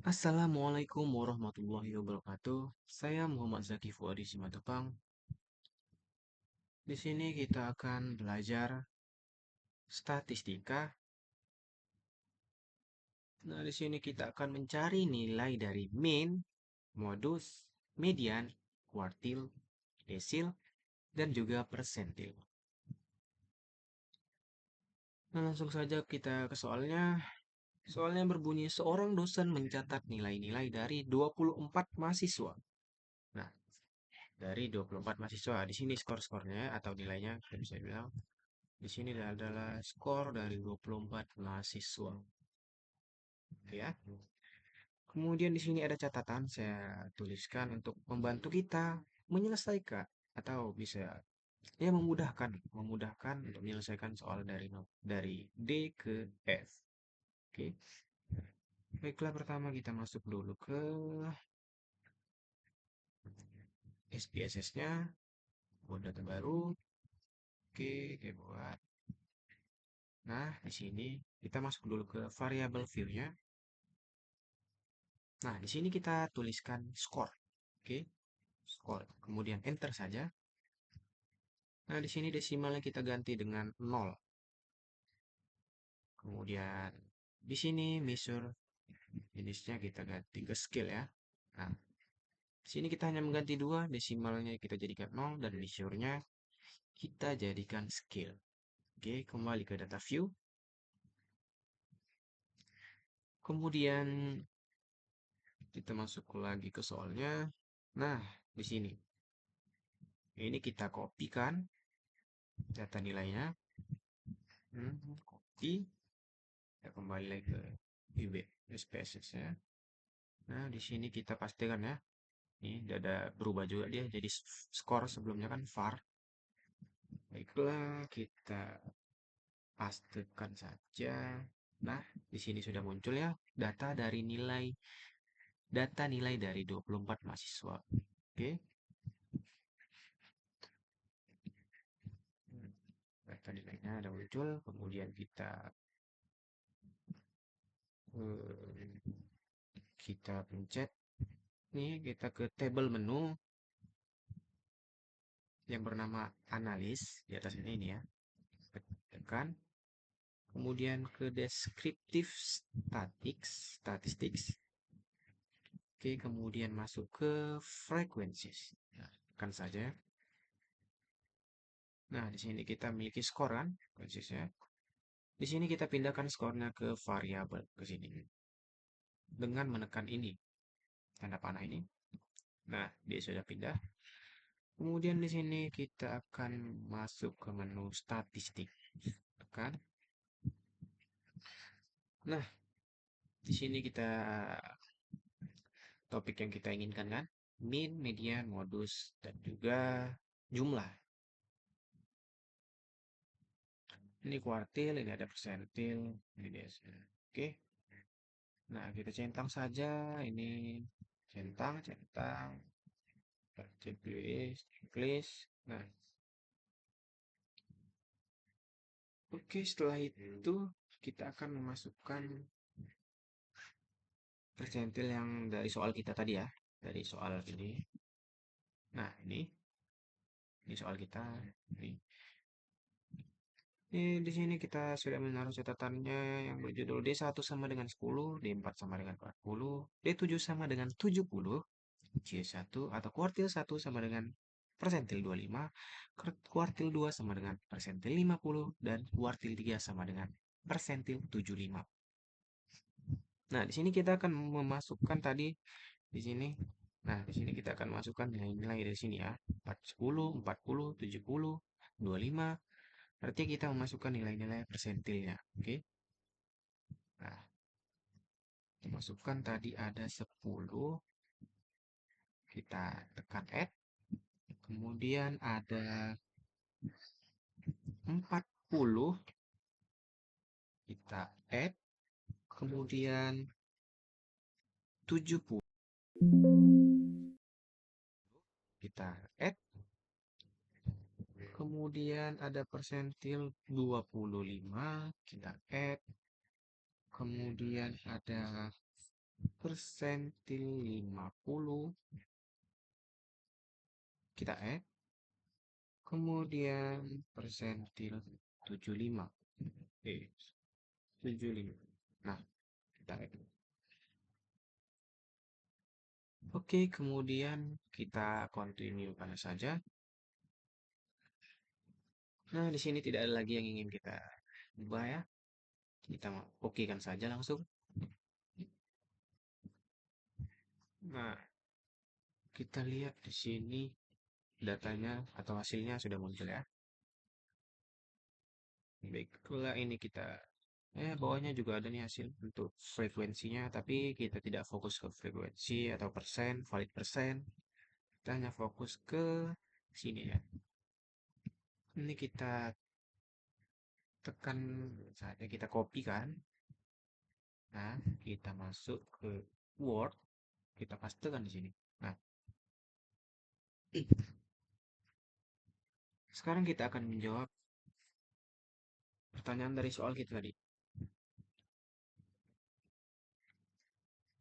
Assalamualaikum warahmatullahi wabarakatuh. Saya Muhammad Zaki Fuadi Simatupang. Di sini kita akan belajar statistika. Nah, di sini kita akan mencari nilai dari mean, modus, median, kuartil, desil, dan juga persentil. Nah, langsung saja kita ke soalnya. Soalnya berbunyi seorang dosen mencatat nilai-nilai dari 24 mahasiswa. Nah, dari 24 mahasiswa, di sini skor-skornya atau nilainya kita bisa bilang di sini adalah skor dari 24 mahasiswa, ya. Kemudian di sini ada catatan saya tuliskan untuk membantu kita menyelesaikan atau bisa ya memudahkan untuk menyelesaikan soal dari D ke F. Oke. Baiklah, pertama kita masuk dulu ke SPSS-nya, buat data baru. Oke, kita buat. Nah, di sini kita masuk dulu ke variable view-nya. Nah, di sini kita tuliskan skor. Oke, skor. Kemudian enter saja. Nah, di sini desimalnya kita ganti dengan 0. Kemudian di sini measure jenisnya kita ganti ke scale ya. Nah, di sini kita hanya mengganti 2, desimalnya kita jadikan 0 dan measure-nya kita jadikan scale. Oke, kembali ke data view. Kemudian kita masuk lagi ke soalnya. Nah, di sini ini kita kopikan data nilainya. Copy. Kita kembali lagi ke UB SPSS ya. Nah, di sini kita pastikan ya. Ini ada berubah juga dia jadi skor sebelumnya kan var. Baiklah, kita pastikan saja. Nah, di sini sudah muncul ya data nilai dari 24 mahasiswa. Oke. Data nilainya ada muncul, kemudian kita pencet nih, kita ke table menu yang bernama analis di atas ini ya. Tekan, kemudian ke descriptive statistics. Oke, kemudian masuk ke frequencies. Nah, tekan saja. Nah, di sini kita memiliki skor kan, frequencies-nya. Di sini kita pindahkan skornya ke variabel ke sini dengan menekan ini, tanda panah ini. Nah, dia sudah pindah. Kemudian di sini kita akan masuk ke menu statistik. Tekan. Nah, di sini kita topik yang kita inginkan kan, mean, median, modus, dan juga jumlah. Ini kuartil, ini ada persentil, ini desil. Oke. Nah, kita centang saja ini, centang, checklist. Nah, oke, setelah itu kita akan memasukkan persentil yang dari soal kita tadi ya, dari soal ini. Nah, ini soal kita. Ini di sini kita sudah menaruh catatannya yang berjudul D1 sama dengan 10, D4 sama dengan 40, D7 sama dengan 70, C1 atau kuartil 1 sama dengan persentil 25, kuartil 2 sama dengan persentil 50, dan kuartil 3 sama dengan persentil 75. Nah, di sini kita akan memasukkan tadi di sini. Nah, di sini kita akan masukkan nilai-nilai dari sini ya. 40, 40, 70, 25. Berarti kita memasukkan nilai-nilai persentilnya. Oke. Nah, kita masukkan tadi ada 10. Kita tekan add. Kemudian ada 40. Kita add. Kemudian 70. Kita add. Kemudian ada persentil 25. Kita add. Kemudian ada persentil 50, kita add, kemudian persentil 75, 75. Nah, kita add. Oke, kemudian kita continue pada saja. Nah, di sini tidak ada lagi yang ingin kita ubah ya. Kita oke kan saja langsung. Nah, kita lihat di sini datanya atau hasilnya sudah muncul ya. Baiklah, ini kita bawahnya juga ada nih hasil untuk frekuensinya, tapi kita tidak fokus ke frekuensi atau persen, valid persen. Kita hanya fokus ke sini ya. Ini kita tekan saja, kita copy kan. Nah, kita masuk ke Word, kita pastekan di sini. Nah, sekarang kita akan menjawab pertanyaan dari soal kita tadi.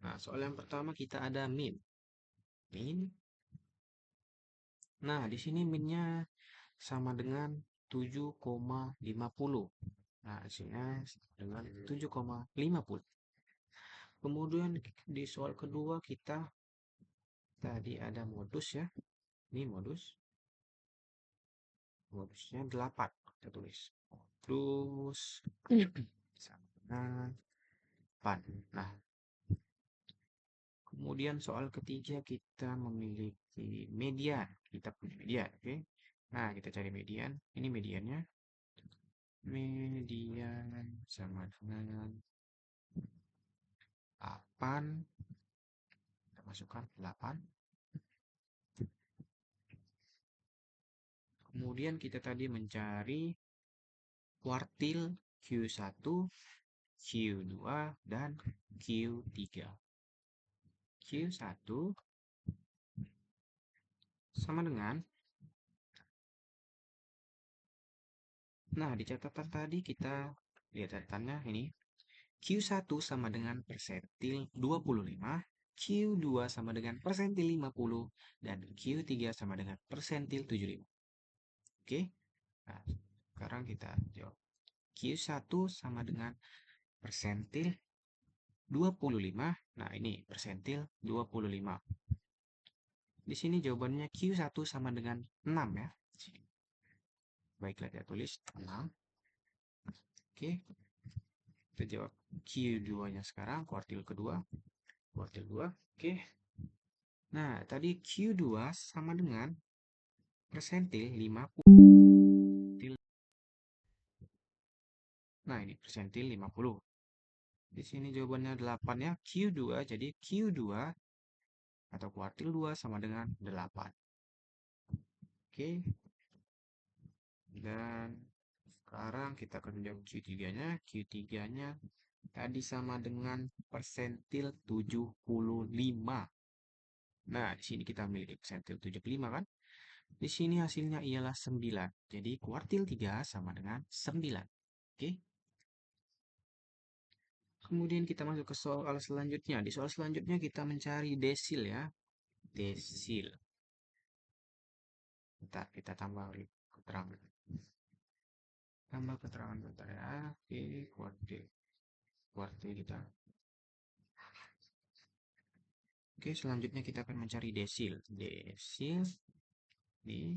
Nah, soal yang pertama kita ada min. Min. Nah, di sini minnya sama dengan 7,50. Nah, hasilnya dengan 7,50. Kemudian di soal kedua kita tadi ada modus ya. Ini modus. Modusnya 8. Kita tulis. Modus sama dengan 8. Nah, kemudian soal ketiga kita memiliki median. Kita punya median, oke? Nah, kita cari median. Ini mediannya. Median sama dengan 8. Kita masukkan 8. Kemudian kita tadi mencari kuartil Q1, Q2, dan Q3. Q1 sama dengan, nah di catatan tadi kita lihat catatannya ini, Q1 sama dengan persentil 25, Q2 sama dengan persentil 50, dan Q3 sama dengan persentil 75. Oke, nah sekarang kita jawab. Q1 sama dengan persentil 25. Nah, ini persentil 25. Di sini jawabannya Q1 sama dengan 6 ya. Baiklah, kita tulis 6. Oke. Kita jawab Q2-nya sekarang, kuartil kedua. Kuartil 2. Oke. Nah, tadi Q2 sama dengan persentil 50. Nah, ini persentil 50. Di sini jawabannya 8 ya. Q2, jadi Q2 atau kuartil 2 sama dengan 8. Oke. Dan sekarang kita akan menjawab Q3-nya. Q3-nya tadi sama dengan persentil 75. Nah, di sini kita memiliki persentil 75 kan? Di sini hasilnya ialah 9. Jadi kuartil 3 sama dengan 9. Oke. Kemudian kita masuk ke soal selanjutnya. Di soal selanjutnya kita mencari desil ya. Desil. Bentar, kita tambah keterangan. Tambah keterangan bentar ya. Oke, kuartil. Kuartil kita. Oke, selanjutnya kita akan mencari desil. Desil di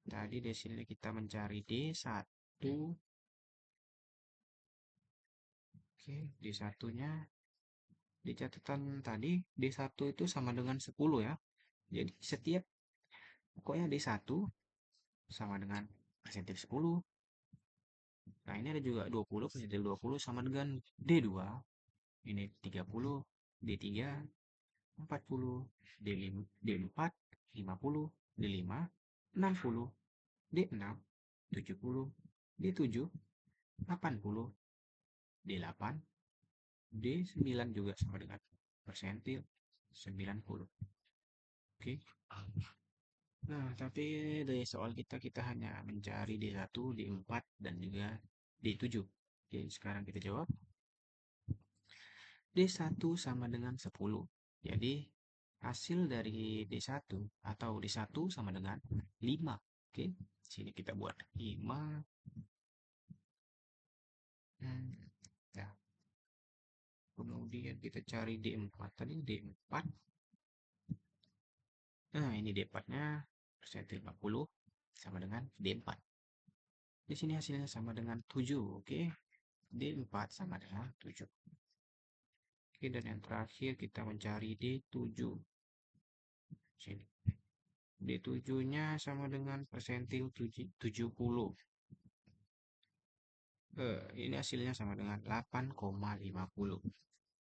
tadi desilnya kita mencari D1. Oke, D1-nya di catatan tadi D1 itu sama dengan 10 ya. Jadi setiap pokoknya D1 sama dengan persentil 10. Nah, ini ada juga 20, persentil 20 sama dengan D2. Ini 30, D3, 40, D5, D4, 50, D5, 60, D6, 70, D7, 80, D8, D9 juga sama dengan persentil 90. Oke. Nah, tapi dari soal kita hanya mencari D1, D4, dan juga D7. Oke, sekarang kita jawab. D1 sama dengan 10. Jadi, hasil dari D1 atau D1 sama dengan 5. Oke, sini kita buat 5. Ya, kemudian kita cari D4 tadi, D4. Nah, ini D4-nya persentil 40 sama dengan D4. Di sini hasilnya sama dengan 7, oke. D4 sama dengan 7. Oke, dan yang terakhir kita mencari D7. Sini. D7-nya sama dengan persentil 70. Ini hasilnya sama dengan 8,50.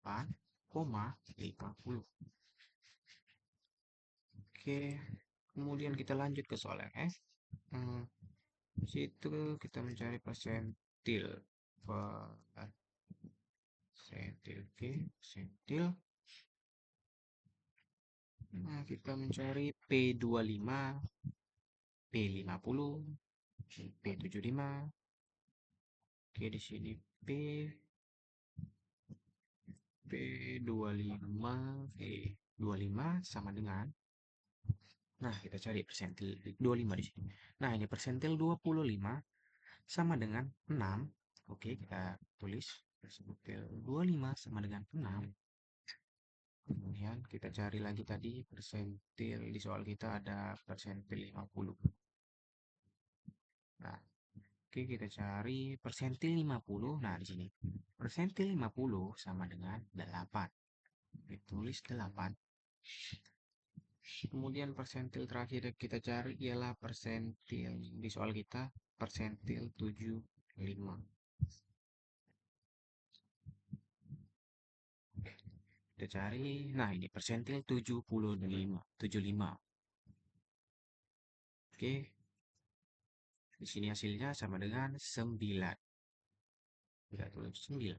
8,50. Oke, kemudian kita lanjut ke soal yang F. Situ kita mencari persentil. Persentil, oke, persentil. Nah, kita mencari P25, P50, P75. Oke, di sini P25, P25 sama dengan, nah kita cari persentil 25 di sini. Nah, ini persentil 25 sama dengan 6. Oke, kita tulis persentil 25 sama dengan 6. Kemudian kita cari lagi tadi persentil, di soal kita ada persentil 50. Nah, oke, kita cari persentil 50. Nah, di sini persentil 50 sama dengan 8. Ditulis 8. Kemudian persentil terakhir yang kita cari ialah persentil, di soal kita persentil 75. Kita cari, nah ini persentil 75. 75. Oke, di sini hasilnya sama dengan 9. Kita tulis 9.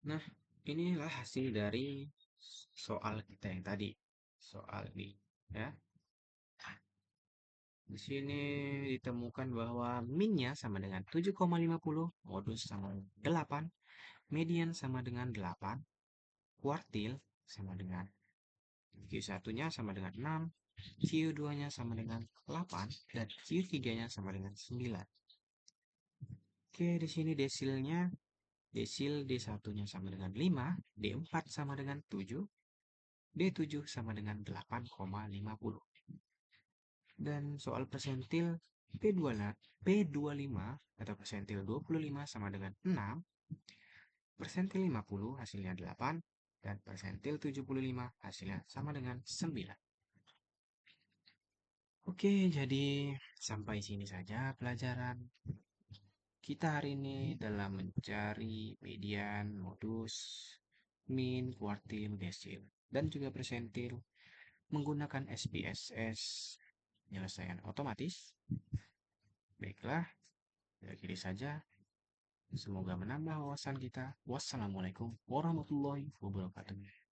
Nah, inilah hasil dari soal kita yang tadi. Soal ini, ya. Di sini ditemukan bahwa minnya sama dengan 7,50, modus sama 8, median sama dengan 8, kuartil sama dengan Q1-nya sama dengan 6, Q2-nya sama dengan 8, dan Q3-nya sama dengan 9. Oke, di sini desilnya, desil D1-nya sama dengan 5, D4 sama dengan 7, D7 sama dengan 8,50. Dan soal persentil P25 atau persentil 25 sama dengan 6, persentil 50 hasilnya 8, dan persentil 75 hasilnya sama dengan 9. Oke, jadi sampai sini saja pelajaran kita hari ini dalam mencari median, modus, min, kuartil, desil, dan juga persentil menggunakan SPSS penyelesaian otomatis. Baiklah, kiri saja. Semoga menambah wawasan kita. Wassalamualaikum warahmatullahi wabarakatuh.